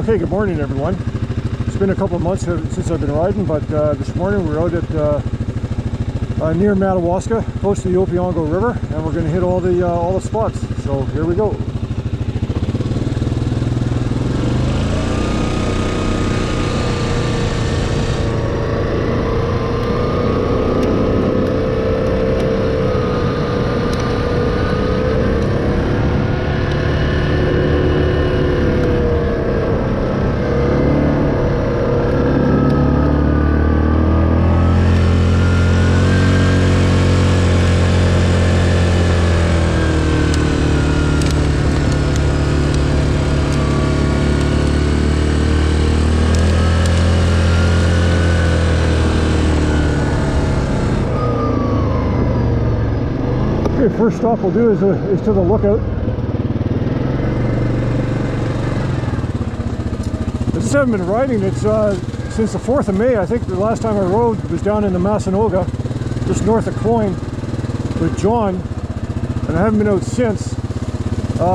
Okay, good morning everyone. It's been a couple of months since I've been riding, but this morning we're out at near Madawaska, close to the Opeongo River, and we're going to hit all the spots. So here we go. First stop we'll do is to the lookout. I just haven't been riding. It's since the 4th of May. I think the last time I rode was down in the Madawaska, just north of Cloyne, with John, and I haven't been out since.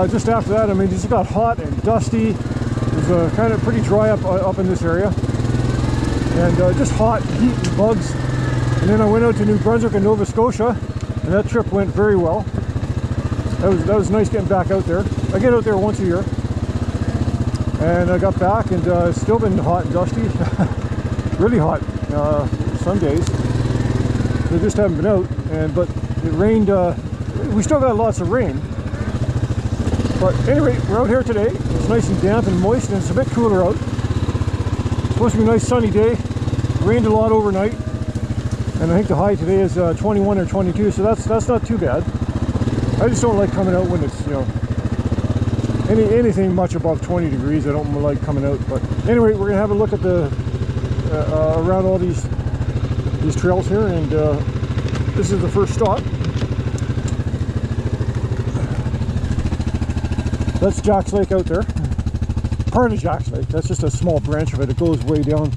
Just after that, I mean, it just got hot and dusty. It was kind of pretty dry up in this area, and just hot, heat, and bugs. And then I went out to New Brunswick and Nova Scotia. And that trip went very well. That was nice getting back out there. I get out there once a year. And I got back and it's still been hot and dusty. Really hot some days. They just haven't been out. But it rained, we still got lots of rain. But anyway, we're out here today. It's nice and damp and moist, and it's a bit cooler out. It's supposed to be a nice sunny day. Rained a lot overnight. And I think the high today is 21 or 22, so that's not too bad. I just don't like coming out when it's, you know, anything much above 20 degrees. I don't like coming out. But anyway, we're gonna have a look at the around all these trails here, and this is the first stop. That's Jack's Lake out there. Part of Jack's Lake. That's just a small branch of it. It goes way down.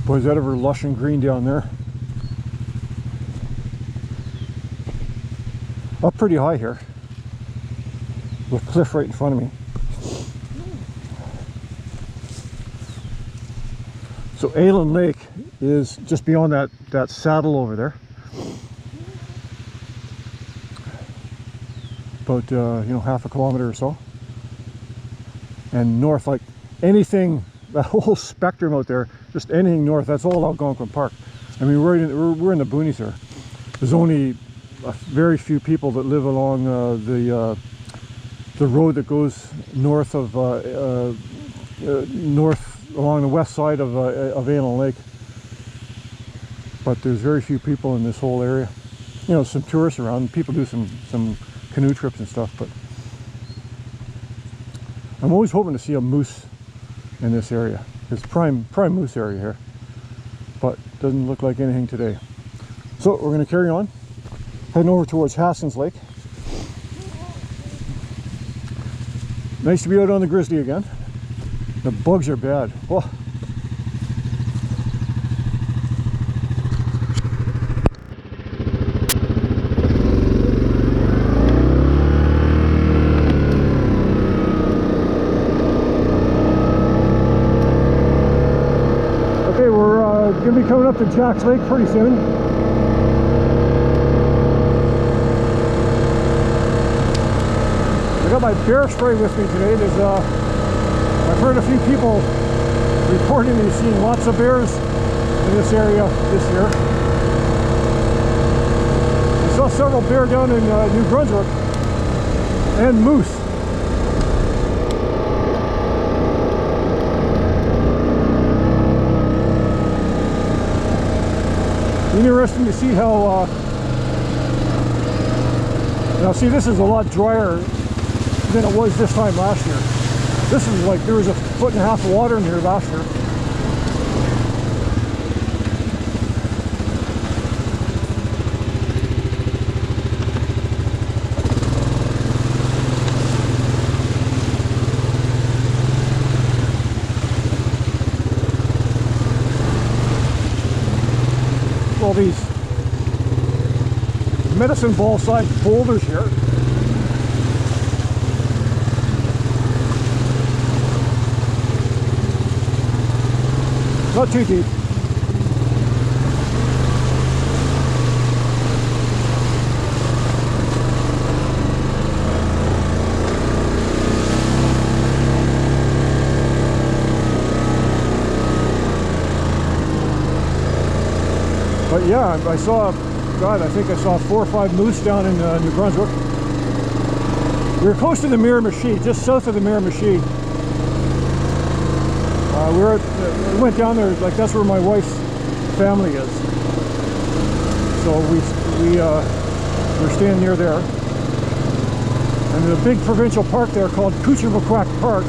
Boy, is that ever lush and green down there. Up pretty high here, with a cliff right in front of me. So Allen Lake is just beyond that saddle over there. About you know, half a kilometer or so. And north, like anything, that whole spectrum out there, just anything north, that's all Algonquin Park. I mean, we're in the boonies here. There's only a very few people that live along the road that goes north of north along the west side of Allen Lake. But there's very few people in this whole area. You know, some tourists around. People do some canoe trips and stuff. But I'm always hoping to see a moose in this area. It's prime moose area here, but doesn't look like anything today. So we're going to carry on, heading over towards Haskins Lake. Nice to be out on the Grizzly again. The bugs are bad. Oh. Gonna be coming up to Jack's Lake pretty soon. I got my bear spray with me today. I've heard a few people reporting they've seen lots of bears in this area this year. I saw several bear down in New Brunswick, and moose. Interesting to see how now see, this is a lot drier than it was this time last year. This is like, there was 1.5 foot of water in here last year. medicine ball sized boulders here. Not too deep. But yeah, I saw, God, I think I saw 4 or 5 moose down in New Brunswick. We were close to the Miramichi, just south of the Miramichi. We went down there, like that's where my wife's family is. So we're staying near there. And there's a big provincial park there called Kuchamaquack Park.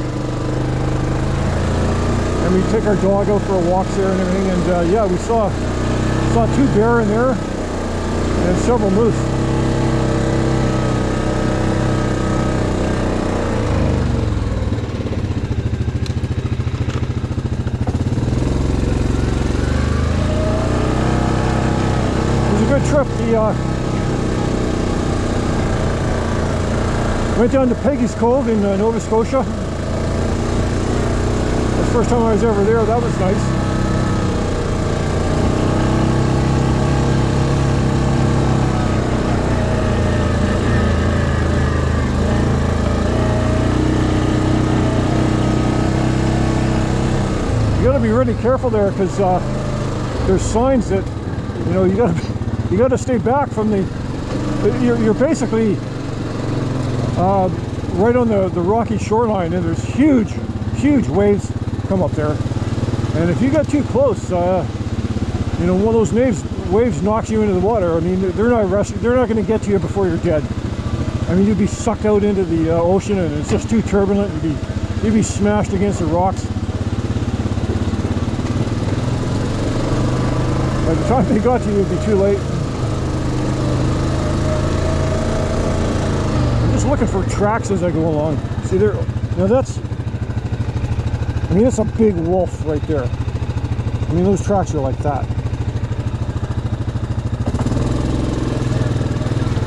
And we take our dog out for walks there and everything. And yeah, we saw 2 bear in there and several moose. Trip. Went down to Peggy's Cove in Nova Scotia. The first time I was ever there, that was nice. You got to be really careful there because there's signs that you got to stay back from the. You're basically right on the rocky shoreline, and there's huge waves come up there. And if you get too close, one of those waves knocks you into the water. I mean, they're not going to get to you before you're dead. I mean, you'd be sucked out into the ocean, and it's just too turbulent. You'd be smashed against the rocks. By the time they got to you, it'd be too late. I'm just looking for tracks as I go along. See there, now that's a big wolf right there. I mean, those tracks are like that.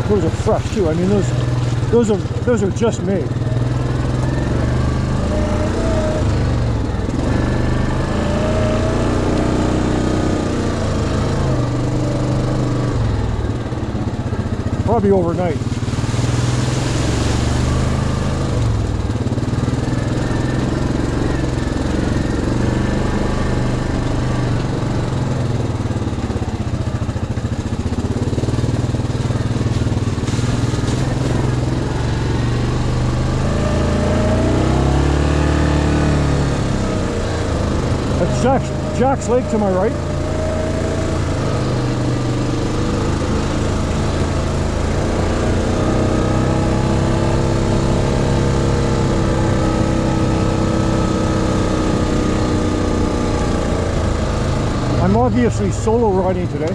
Those are fresh too. I mean, those are just made. Probably overnight. That's Jack's Lake to my right. I'm obviously solo riding today.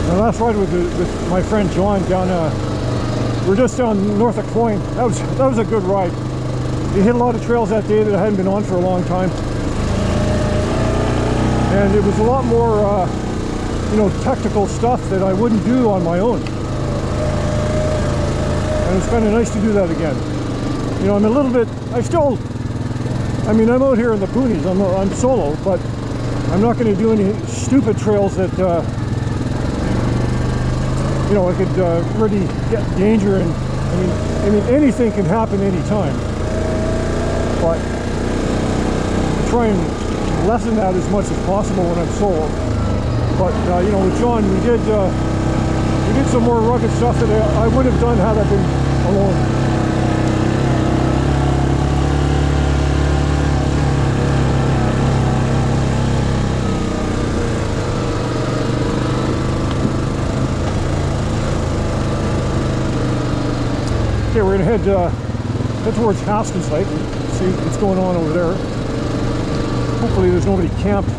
My last ride with my friend John down. We're just down north of Cloyne. That was a good ride. We hit a lot of trails that day that I hadn't been on for a long time, and it was a lot more, technical stuff that I wouldn't do on my own. And it's kind of nice to do that again. I'm a little bit. I'm out here in the boonies. I'm solo, but I'm not going to do any stupid trails that, I could really get danger, and I mean anything can happen anytime. But I try and lessen that as much as possible when I'm solo. But with John, we did some more rugged stuff that I would have done had I been alone. Okay, we're gonna head towards Haskins Lake and see what's going on over there. Hopefully there's nobody camped.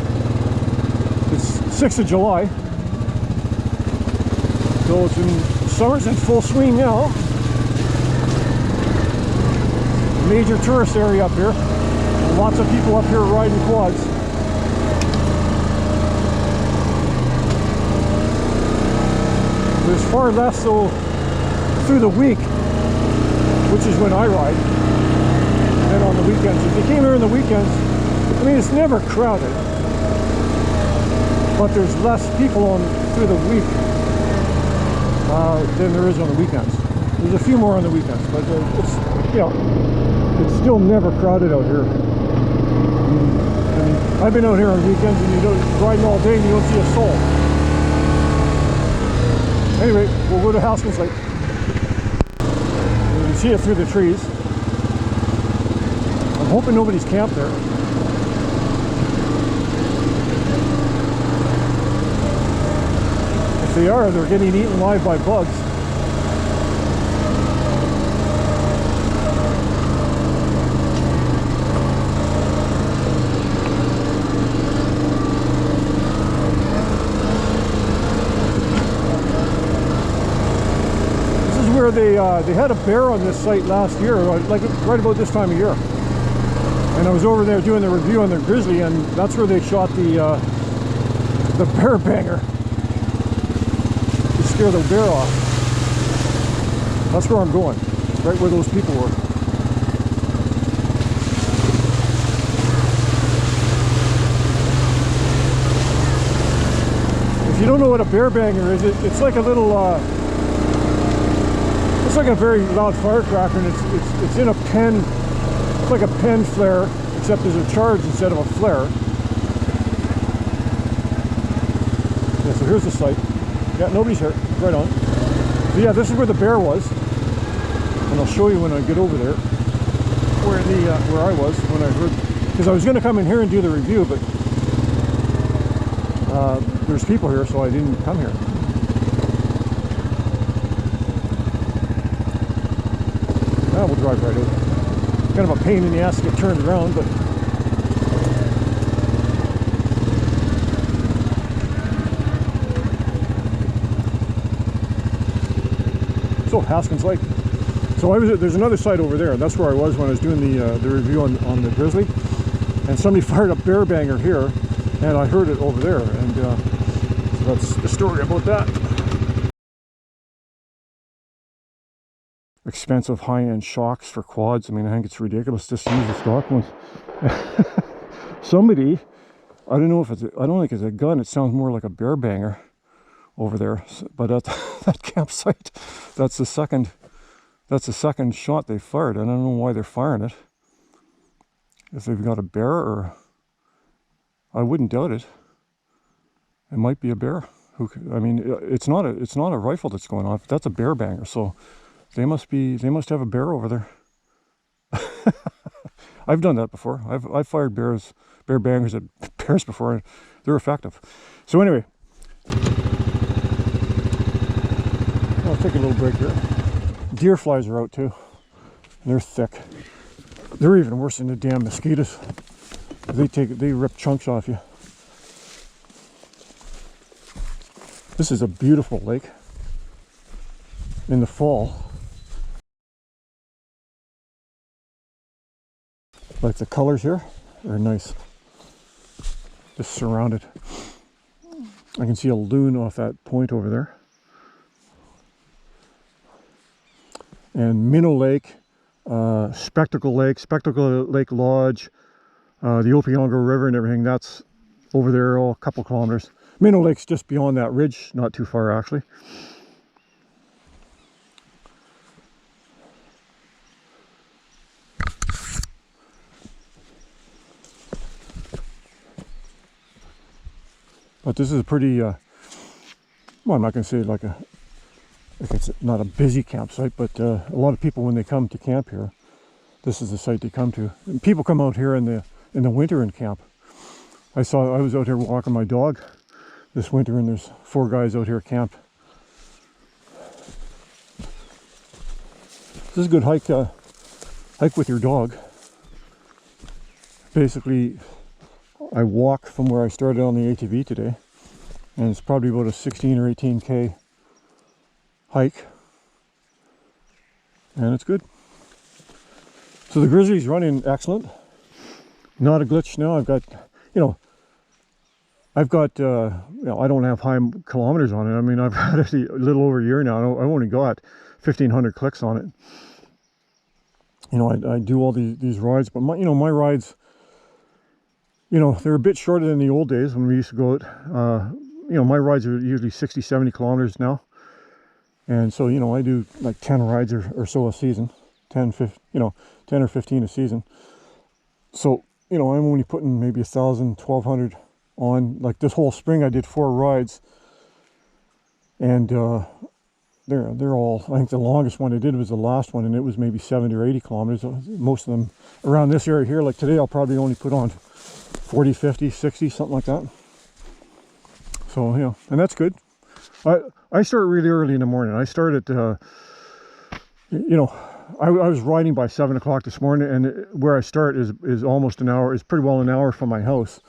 It's 6th of July. So summer's in full swing now. Major tourist area up here. Lots of people up here riding quads. There's far less so through the week, which is when I ride, than on the weekends. If you came here on the weekends, I mean, it's never crowded, but there's less people on through the week than there is on the weekends. There's a few more on the weekends, but it's, you know, it's still never crowded out here. I mean, I've been out here on weekends and you don't riding all day and you don't see a soul. Anyway, we'll go to Haskins Lake. You can see it through the trees. I'm hoping nobody's camped there. If they are, they're getting eaten live by bugs. They had a bear on this site last year, like right about this time of year. And I was over there doing the review on the Grizzly, and that's where they shot the bear banger to scare the bear off. That's where I'm going, right where those people were. If you don't know what a bear banger is, it's like a little it's like a very loud firecracker, and it's in a pen. It's like a pen flare, except there's a charge instead of a flare. Yeah, so here's the site. Yeah, nobody's here. Right on. So yeah, this is where the bear was, and I'll show you when I get over there where I was when I heard, because I was going to come in here and do the review, but there's people here, so I didn't come here. We'll drive right over. Kind of a pain in the ass to get turned around, but so Haskins Lake. So there's another site over there, and that's where I was when I was doing the review on the Grizzly. And somebody fired a bear banger here, and I heard it over there, and so that's the story about that. Expensive high-end shocks for quads. I mean, I think it's ridiculous just to use the stock ones. Somebody, I don't know if it's, I don't think it's a gun, it sounds more like a bear banger over there. But at that campsite, that's the second shot they fired. I don't know why they're firing it. If they've got a bear, or I wouldn't doubt it. It might be a bear. I mean, it's not a rifle that's going off. That's a bear banger. So they must have a bear over there. I've done that before. I've fired bear bangers at bears before, and they're effective. So anyway, I'll take a little break here. Deer flies are out too. They're thick. They're even worse than the damn mosquitoes. They rip chunks off you. This is a beautiful lake in the fall. Like the colors here are nice. Just surrounded. I can see a loon off that point over there. And Minnow Lake, Spectacle Lake Lodge, the Opeongo River and everything, that's over there, a couple kilometers. Minnow Lake's just beyond that ridge, not too far actually. But this is a pretty, well, I'm not going to say like it's not a busy campsite, but a lot of people, when they come to camp here, this is the site they come to. And people come out here in the winter and camp. I was out here walking my dog this winter, and there's 4 guys out here camp. This is a good hike with your dog. Basically, I walk from where I started on the ATV today, and it's probably about a 16 or 18k hike, and it's good. So the Grizzly's running excellent. Not a glitch now. I've got, you know, I've got, you know, I don't have high kilometers on it. I mean, I've had it a little over a year now. I've only got 1,500 clicks on it. You know, I do all these rides, but my rides, you know, they're a bit shorter than the old days when we used to go out. You know, my rides are usually 60, 70 kilometers now. And so, you know, I do like 10 rides or so a season, 10 or 15 a season. So, you know, I'm only putting maybe 1,000, 1,200 on. Like this whole spring I did 4 rides, and they're all, I think the longest one I did was the last one, and it was maybe 70 or 80 kilometers. Most of them around this area here. Like today I'll probably only put on 40, 50, 60, something like that. So, you know, and that's good. I start really early in the morning. I start at, you know, I was riding by 7 o'clock this morning, and where I start is almost an hour, is pretty well an hour from my house.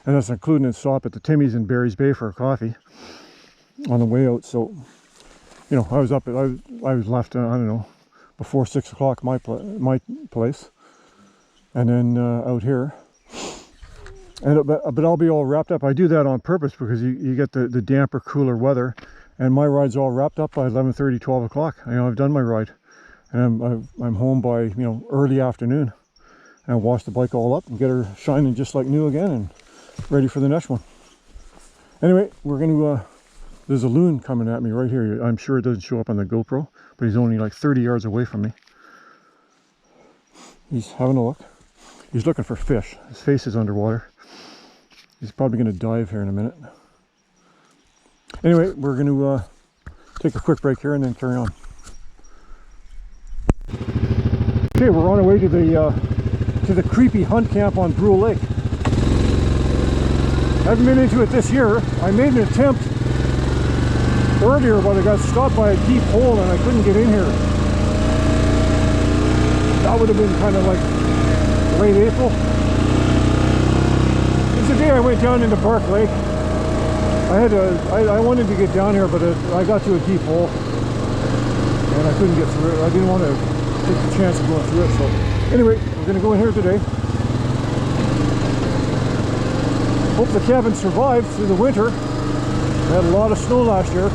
And that's including a stop at the Timmy's in Barry's Bay for a coffee on the way out. So, you know, I was up, I was left, I don't know, before 6 o'clock my place. And then out here. But I'll be all wrapped up. I do that on purpose because you get the damper, cooler weather, and my ride's all wrapped up by 11:30, 12 o'clock. You know, I've done my ride, and I'm home by, you know, early afternoon, and I wash the bike all up and get her shining just like new again and ready for the next one. Anyway, we're going to there's a loon coming at me right here. I'm sure it doesn't show up on the GoPro, but he's only like 30 yards away from me. He's having a look. He's looking for fish. His face is underwater. He's probably going to dive here in a minute. Anyway, we're going to take a quick break here and then carry on. Okay, we're on our way to the creepy hunt camp on Brule Lake. I haven't been into it this year. I made an attempt earlier, but I got stopped by a deep hole and I couldn't get in here. That would have been kind of like late April. The day I went down into Bark Lake, I wanted to get down here, but I got to a deep hole and I couldn't get through it. I didn't want to take the chance of going through it. So anyway, we're going to go in here today. Hope the cabin survived through the winter. We had a lot of snow last year.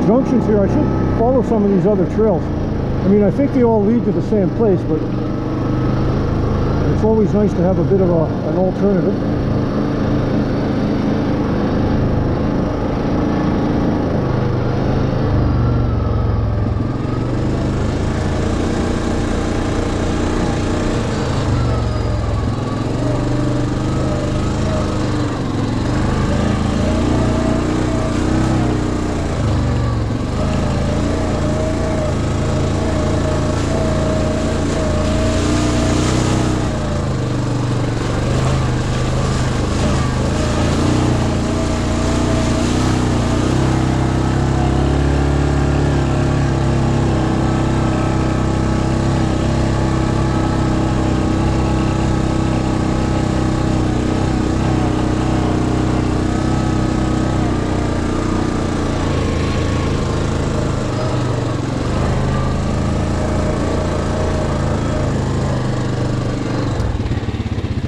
Junctions here. I should follow some of these other trails. I mean, I think they all lead to the same place, but it's always nice to have a bit of an alternative.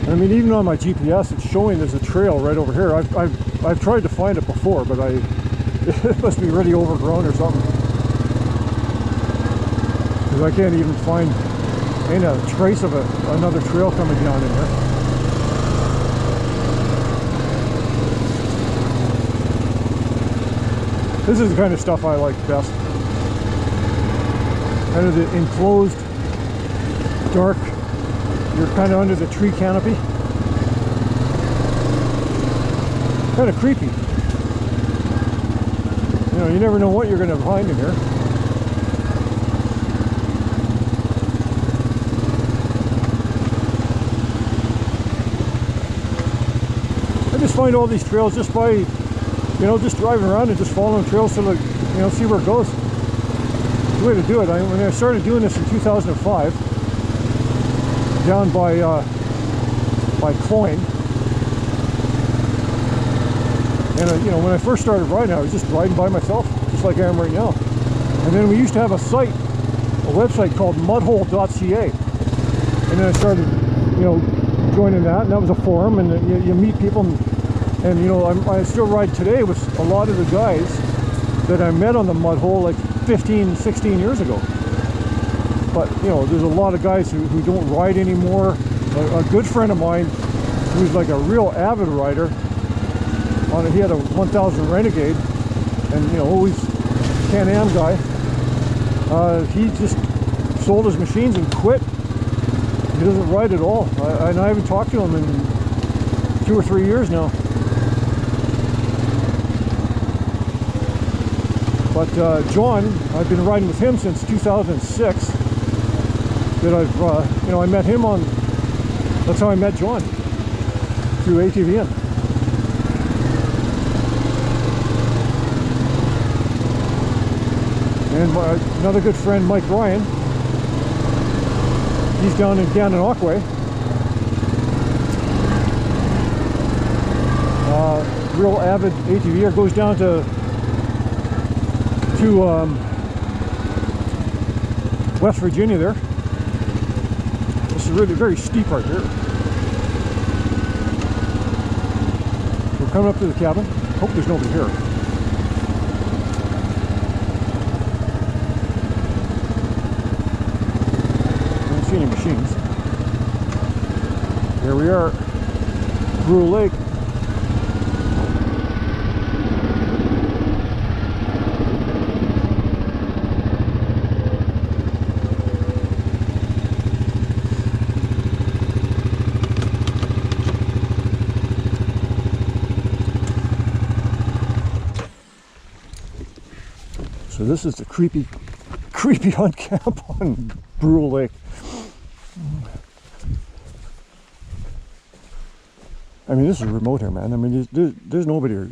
I mean, even on my GPS, it's showing there's a trail right over here. I've tried to find it before, but it must be really overgrown or something. Because I can't even find a trace of another trail coming down in here. This is the kind of stuff I like best. Kind of the enclosed, dark. You're kind of under the tree canopy. Kind of creepy. You know, you never know what you're going to find in here. I just find all these trails just by, you know, just driving around and just following trails to, like, you know, see where it goes. way to do it. When I started doing this in 2005, down by Cloyne, and you know, when I first started riding, I was just riding by myself, just like I am right now. And then we used to have a website called mudhole.ca, and then I started, you know, joining that, and that was a forum, and you meet people, and you know, I still ride today with a lot of the guys that I met on the mud hole like 15, 16 years ago. But you know, there's a lot of guys who don't ride anymore. A good friend of mine who's like a real avid rider, he had a 1000 Renegade, and you know, always Can-Am guy. He just sold his machines and quit. He doesn't ride at all. And I haven't talked to him in 2 or 3 years now. But John, I've been riding with him since 2006. That I've, you know, I met him on. That's how I met John, through ATVN. And another good friend, Mike Ryan, he's down in Gananoque. Real avid ATVer, goes down to West Virginia there. This is really very steep right here. We're coming up to the cabin. Hope there's nobody here. See any machines. Here we are, Brule Lake. So this is the creepy hunt camp on Brule Lake. I mean, this is remote here, man. I mean, there's nobody here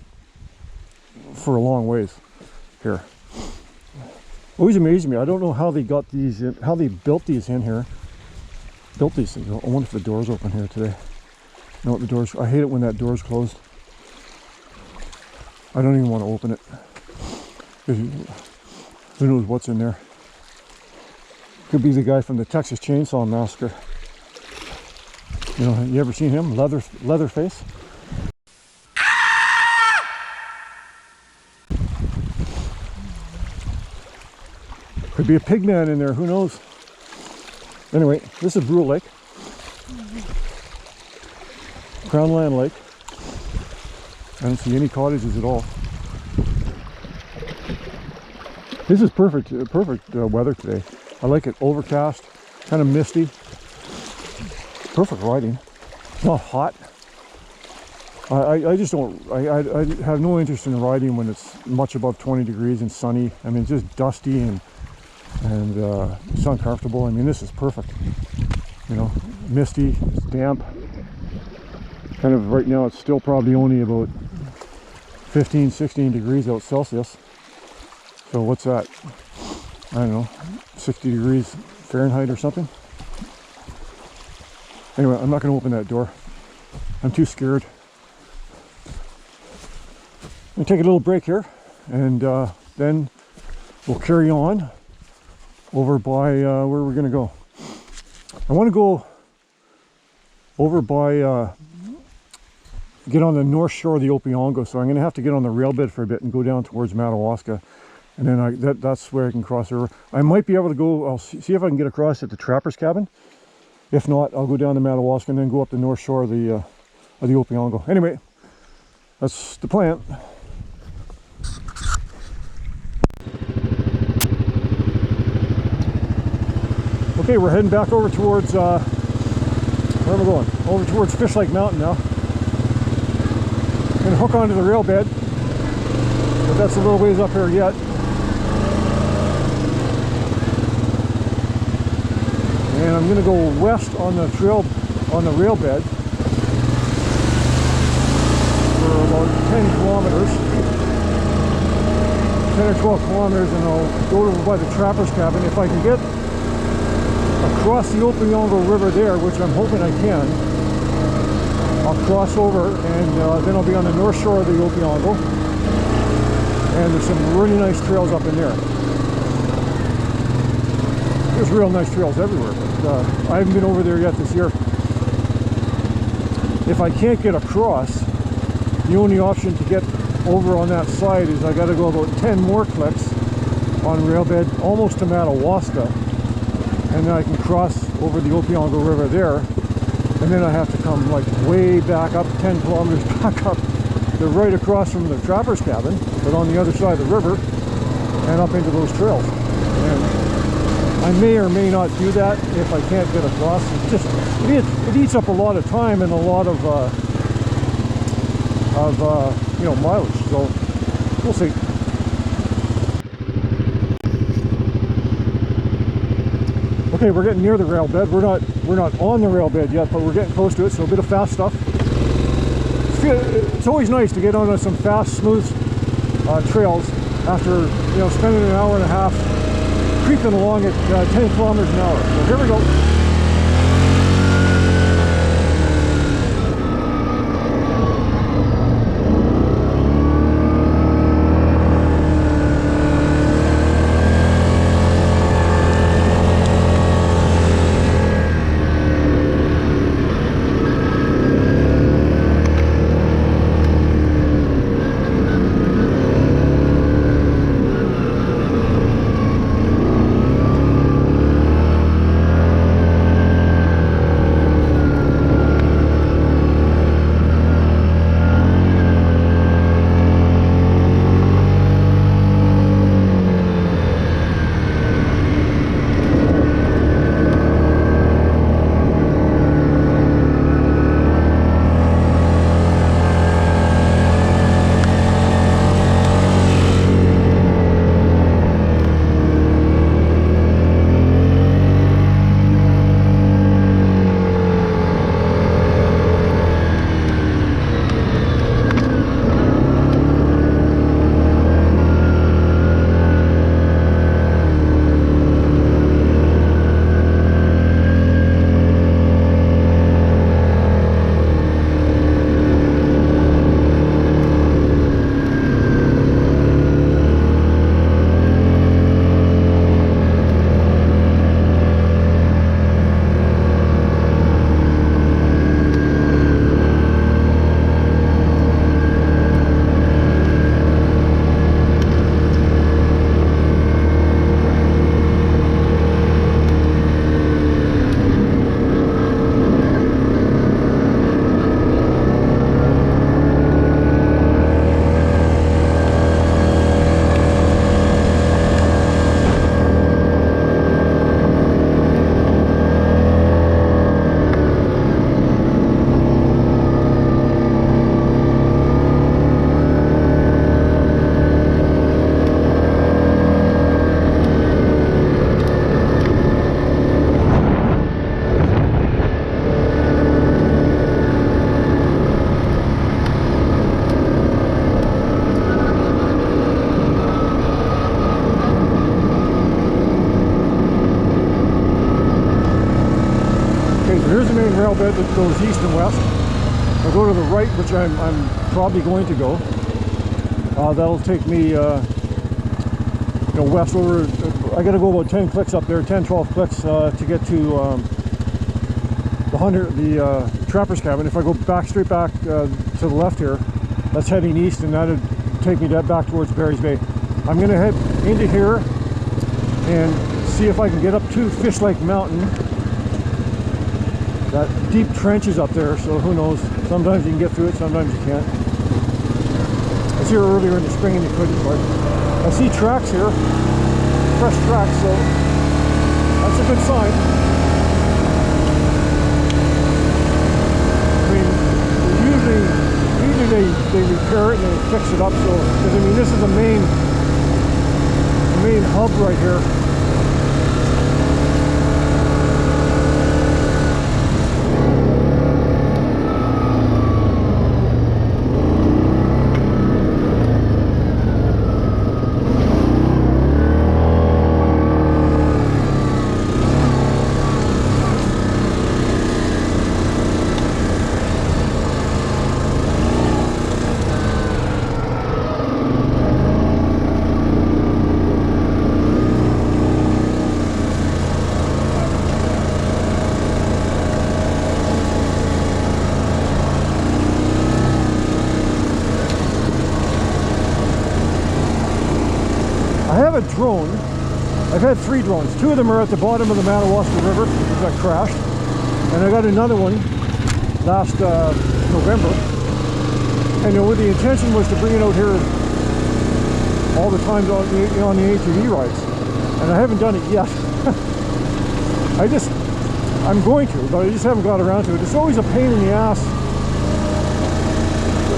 for a long ways here. Always amazed me. I don't know how they got these in, how they built these in here. Built these things. I wonder if the door's open here today. No, the door's. I hate it when that door's closed. I don't even want to open it. Who knows what's in there? Could be the guy from the Texas Chainsaw Massacre. You know, you ever seen him? Leatherface? Could be a pig man in there, who knows? Anyway, this is Brule Lake. Crownland Lake. I don't see any cottages at all. This is perfect weather today. I like it, overcast, kind of misty. Perfect riding. It's not hot. I just don't, I have no interest in riding when it's much above 20 degrees and sunny. I mean, it's just dusty and it's uncomfortable. I mean, this is perfect. You know, misty, it's damp. Kind of right now, it's still probably only about 15, 16 degrees out Celsius. So what's that? I don't know, 60 degrees Fahrenheit or something. Anyway, I'm not going to open that door. I'm too scared. I'm going to take a little break here, and then we'll carry on over by where we're going to go. I want to go over by, get on the north shore of the Opeongo, so I'm going to have to get on the rail bed for a bit and go down towards Madawaska. And then that's where I can cross the river. I might be able to go, I'll see if I can get across at the trapper's cabin. If not, I'll go down to Madawaska and then go up the north shore of the Opeongo. Anyway, that's the plan. Okay, we're heading back over towards, where am I going? Over towards Fish Lake Mountain now. I'm going to hook onto the rail bed, but that's a little ways up here yet. And I'm going to go west on the trail, on the rail bed for about 10 kilometers. 10 or 12 kilometers, and I'll go over by the trapper's cabin. If I can get across the Opeongo River there, which I'm hoping I can, I'll cross over, and then I'll be on the north shore of the Opeongo, and there's some really nice trails up in there. There's real nice trails everywhere, but I haven't been over there yet this year. If I can't get across, the only option to get over on that side is I got to go about 10 more clicks on railbed almost to Madawaska, and then I can cross over the Opeongo River there, and then I have to come like way back up, 10 kilometers back up. They're right across from the trapper's cabin, but on the other side of the river, and up into those trails. And I may or may not do that if I can't get across. It's just, it eats up a lot of time and a lot of you know, mileage. So we'll see. Okay, we're getting near the rail bed. We're not on the rail bed yet, but we're getting close to it. So a bit of fast stuff. It's always nice to get on some fast, smooth trails after, you know, spending an hour and a half creeping along at 10 kilometers an hour. So here we go. Bed that goes east and west. I'll go to the right, which I'm probably going to go. That'll take me you know, west over. I got to go about 10 clicks up there, 10-12 clicks to get to the trapper's cabin. If I go straight back to the left here, that's heading east, and that'd take me back towards Barry's Bay. I'm going to head into here and see if I can get up to Fish Lake Mountain. That deep trenches up there, so who knows? Sometimes you can get through it, sometimes you can't. I was here earlier in the spring and you couldn't, but I see tracks here, fresh tracks, so that's a good sign. I mean, usually they repair it and they fix it up, so, because I mean, this is the main hub right here. drone. I've had 3 drones. 2 of them are at the bottom of the Madawaska River because I crashed. And I got another one last November. And the intention was to bring it out here all the time on the ATV rides. And I haven't done it yet. I'm going to, but I just haven't got around to it. It's always a pain in the ass.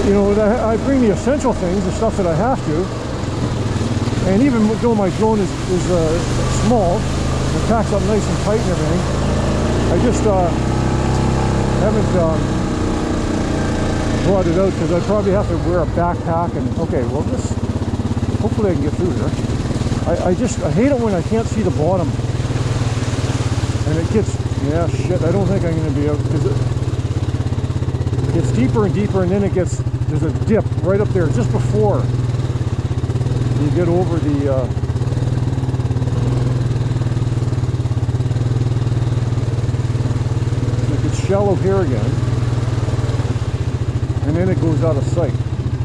I bring the essential things, the stuff that I have to. And even though my drone is small, it packs up nice and tight and everything, I just haven't brought it out because I probably have to wear a backpack. And okay, well, hopefully I can get through here. I hate it when I can't see the bottom, and it gets, yeah, shit, I don't think I'm going to be able, because it gets deeper and deeper, and then there's a dip right up there just before you get over the it gets shallow here again, and then it goes out of sight.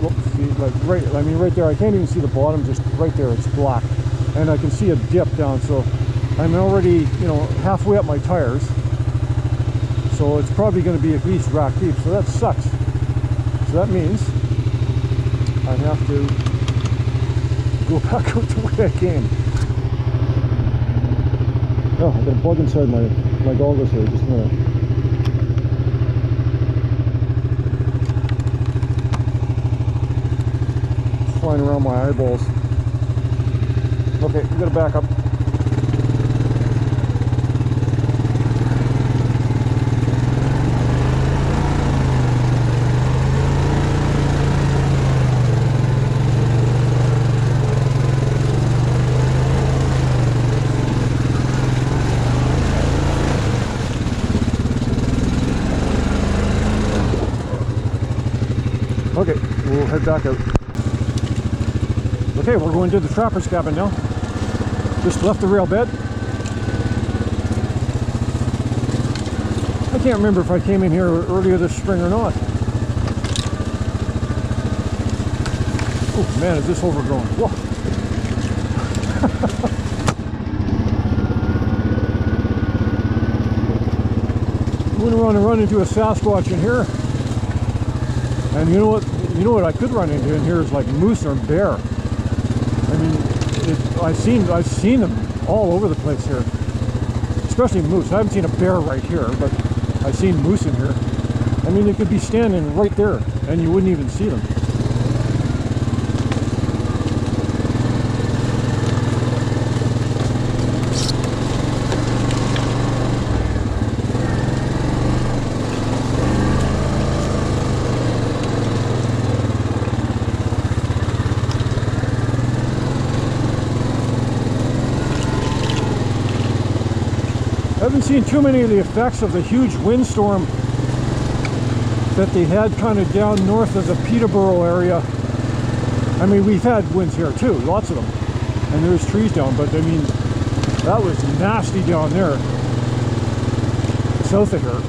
Whoops, see, right there, I can't even see the bottom, just right there, it's black. And I can see a dip down, so I'm already, halfway up my tires. So it's probably going to be at least rack deep, so that sucks. So that means I have to go back out the way I came. Oh, I got a bug inside my goggles here, just a minute. It's flying around my eyeballs. Okay, we gotta back up. Okay, we'll head back out. Okay, we're going to the trapper's cabin now. Just left the rail bed. I can't remember if I came in here earlier this spring or not. Oh man, is this overgrown? Whoa. I'm going to run into a Sasquatch in here. And you know what I could run into in here is like moose or bear. I mean, I've seen them all over the place here, especially moose. I haven't seen a bear right here, but I've seen moose in here. I mean, they could be standing right there, and you wouldn't even see them. I haven't seen too many of the effects of the huge windstorm that they had kind of down north of the Peterborough area. I mean, we've had winds here too, lots of them, and there's trees down, but I mean, that was nasty down there, south of here.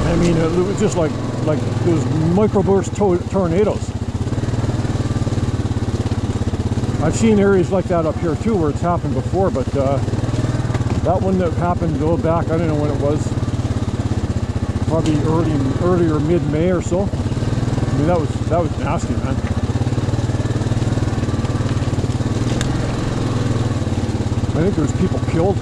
I mean, it was just like those microburst tornadoes. I've seen areas like that up here too, where it's happened before, but that one that happened go back, I don't know when it was, probably early or mid-May or so. I mean, that was nasty, man. I think there was people killed.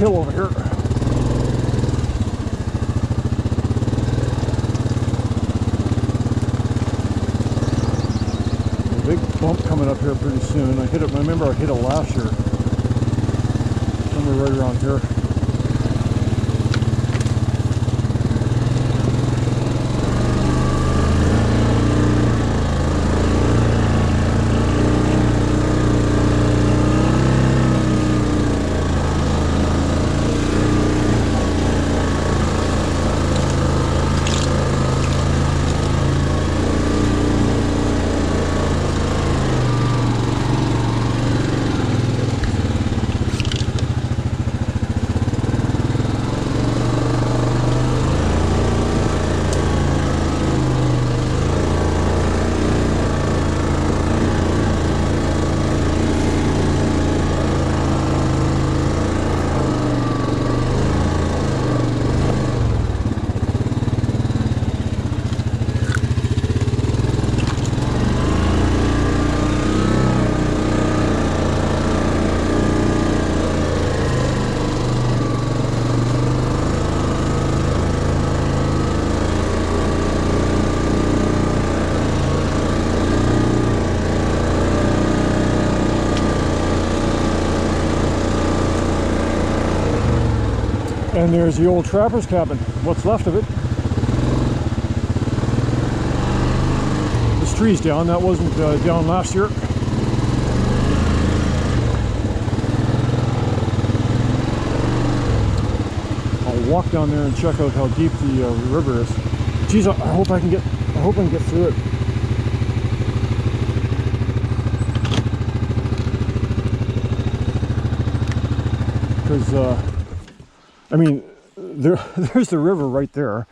hill over here. A big bump coming up here pretty soon. I remember I hit it last year. Somewhere right around here. And there's the old trapper's cabin, what's left of it. This tree's down, that wasn't down last year. I'll walk down there and check out how deep the river is. Geez, I hope I can get through it. Because I mean, there's the river right there,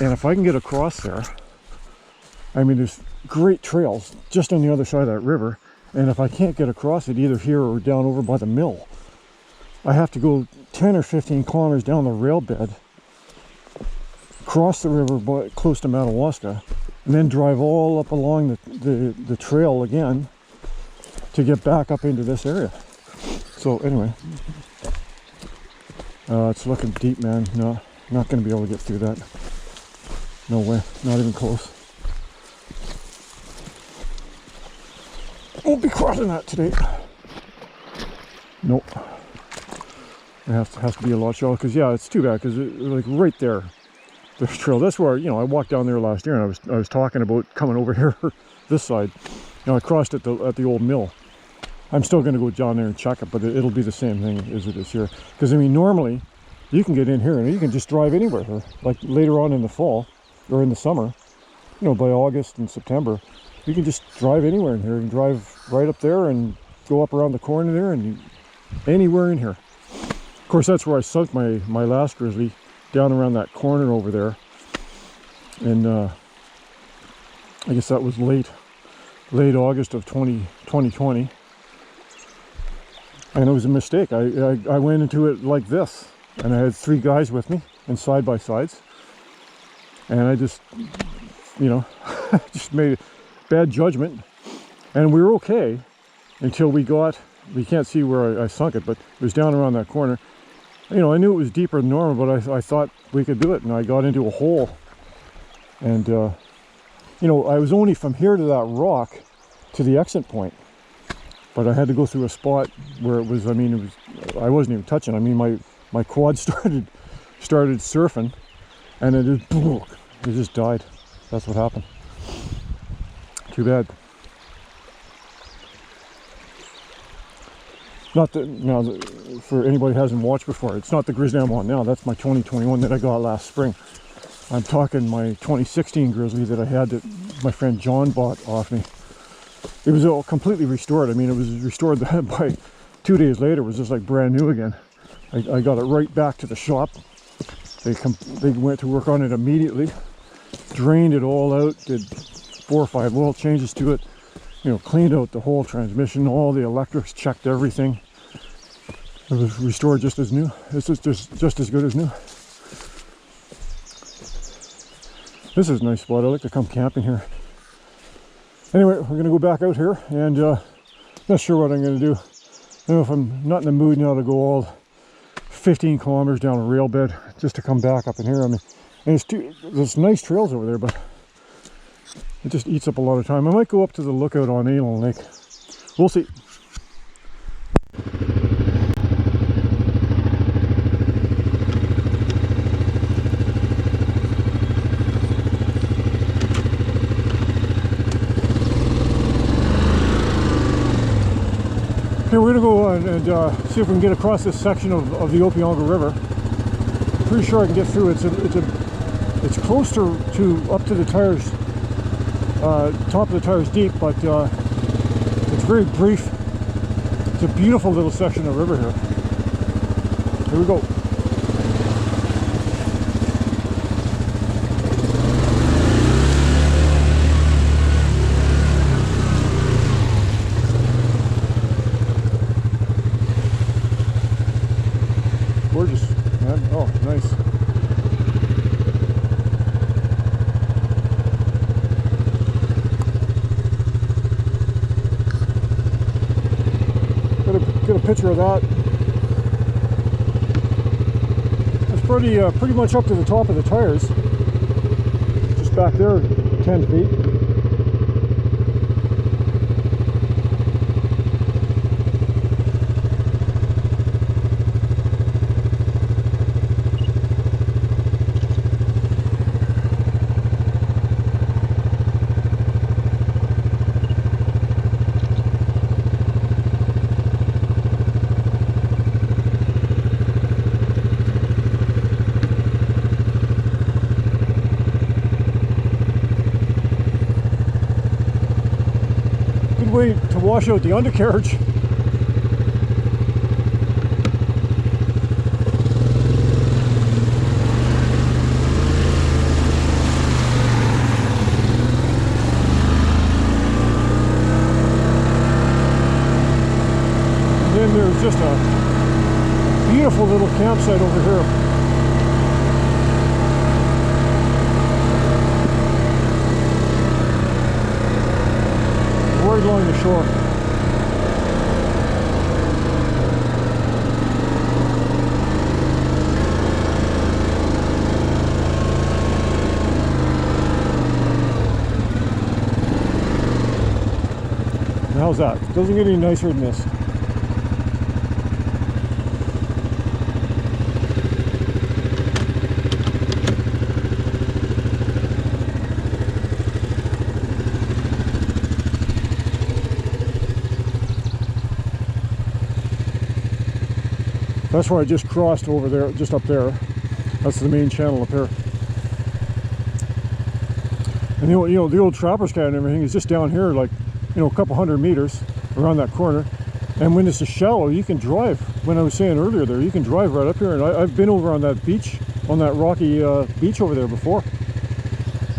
and if I can get across there, I mean, there's great trails just on the other side of that river, and if I can't get across it either here or down over by the mill, I have to go 10 or 15 kilometers down the rail bed, cross the river close to Madawaska, and then drive all up along the trail again to get back up into this area. So anyway, it's looking deep, man. No, not going to be able to get through that. No way, not even close. Won't be crossing that today. Nope. It has to be a lot shallower, because yeah, it's too bad, because like right there, there's trail. That's where, you know, I walked down there last year, and I was talking about coming over here this side. You know, I crossed at the old mill. I'm still going to go down there and check it, but it'll be the same thing as it is here. Because I mean, normally you can get in here and you can just drive anywhere here. Like later on in the fall or in the summer, you know, by August and September, you can just drive anywhere in here. You can drive right up there and go up around the corner there and anywhere in here. Of course, that's where I sunk my last Grizzly, down around that corner over there. And I guess that was late August of 2020. And it was a mistake. I went into it like this, and I had 3 guys with me and side by sides, and I just, you know, just made a bad judgment, and we were okay until we can't see where I sunk it, but it was down around that corner. You know, I knew it was deeper than normal, but I thought we could do it, and I got into a hole, and you know, I was only from here to that rock to the exit point. But I had to go through a spot where it was, I mean, I wasn't even touching. I mean, my quad started surfing, and it just died. That's what happened. Too bad. Not that, now, for anybody who hasn't watched before, it's not the Grizzly I'm on now. That's my 2021 that I got last spring. I'm talking my 2016 Grizzly that I had that my friend John bought off me. It was all completely restored. I mean, it was restored by 2 days later. It was just like brand new again. I got it right back to the shop. They went to work on it immediately, drained it all out, did 4 or 5 oil changes to it, you know, cleaned out the whole transmission, all the electrics, checked everything. It was restored just as new. This is just as good as new. This is a nice spot. I like to come camping here. Anyway, we're going to go back out here, and not sure what I'm going to do. I don't know if I'm not in the mood now to go all 15 kilometers down a rail bed just to come back up in here. I mean, and there's nice trails over there, but it just eats up a lot of time. I might go up to the lookout on Allen Lake. We'll see. Okay, we're gonna go and see if we can get across this section of the Opeongo River. I'm pretty sure I can get through. It's close to up to the tires, top of the tires deep, but it's very brief. It's a beautiful little section of river here. Here we go. Gorgeous, man. Oh, nice. Get a picture of that. It's pretty much up to the top of the tires. Just back there, 10 feet. Way to wash out the undercarriage. And then there's just a beautiful little campsite over here. Right along the shore. And how's that? Doesn't get any nicer than this. That's where I just crossed over there, just up there. That's the main channel up here. And the old trapper's cabin and everything is just down here, like, a couple hundred meters around that corner. And when it's a shallow, you can drive. When I was saying earlier there, you can drive right up here. And I've been over on that beach, on that rocky beach over there before.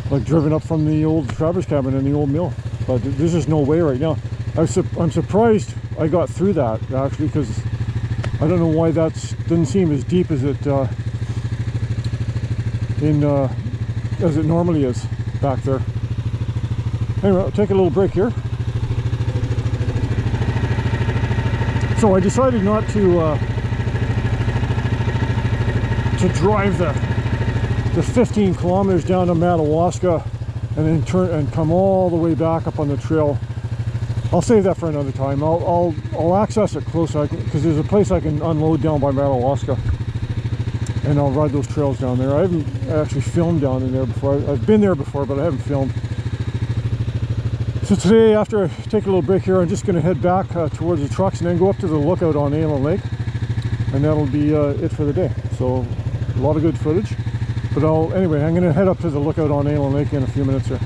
Like driven up from the old trapper's cabin and the old mill. But there's just no way right now. I'm surprised I got through that, actually, because I don't know why that doesn't seem as deep as it normally is back there. Anyway, I'll take a little break here. So I decided not to drive the 15 kilometers down to Madawaska and then turn and come all the way back up on the trail. I'll save that for another time. I'll access it closer because there's a place I can unload down by Madawaska, and I'll ride those trails down there. I haven't actually filmed down in there before. I've been there before, but I haven't filmed. So today, after I take a little break here, I'm just going to head back towards the trucks and then go up to the lookout on Allen Lake, and that'll be it for the day. So a lot of good footage. But anyway, I'm going to head up to the lookout on Allen Lake in a few minutes here.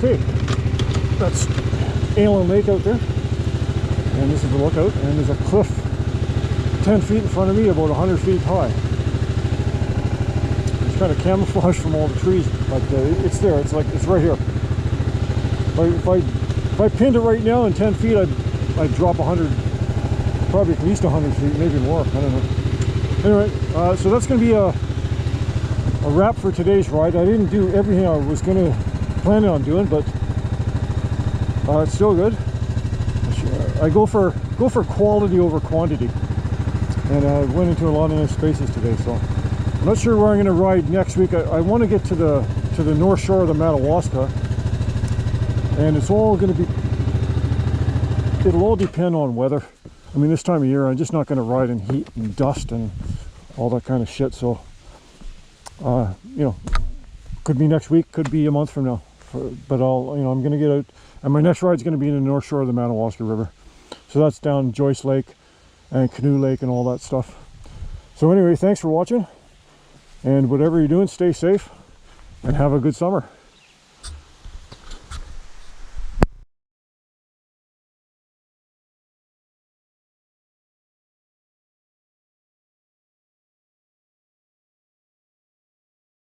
Okay, that's Allen Lake out there, and this is the lookout, and there's a cliff 10 feet in front of me, about 100 feet high. It's kind of camouflaged from all the trees, but it's there. It's like, it's right here. If I pinned it right now in 10 feet, I'd drop 100, probably at least 100 feet, maybe more, I don't know. Anyway, so that's going to be a wrap for today's ride. I didn't do everything I was going to plan on doing, but it's still good. I go for quality over quantity, and I went into a lot of nice spaces today. So I'm not sure where I'm going to ride next week. I want to get to the north shore of the Madawaska, and it's all going to be. It'll all depend on weather. I mean, this time of year, I'm just not going to ride in heat and dust and all that kind of shit. So, you know, could be next week, could be a month from now. But I'm going to get out, and my next ride is going to be in the north shore of the Madawaska River. So that's down Joyce Lake and Canoe Lake and all that stuff. So anyway, thanks for watching, and whatever you're doing, stay safe and have a good summer.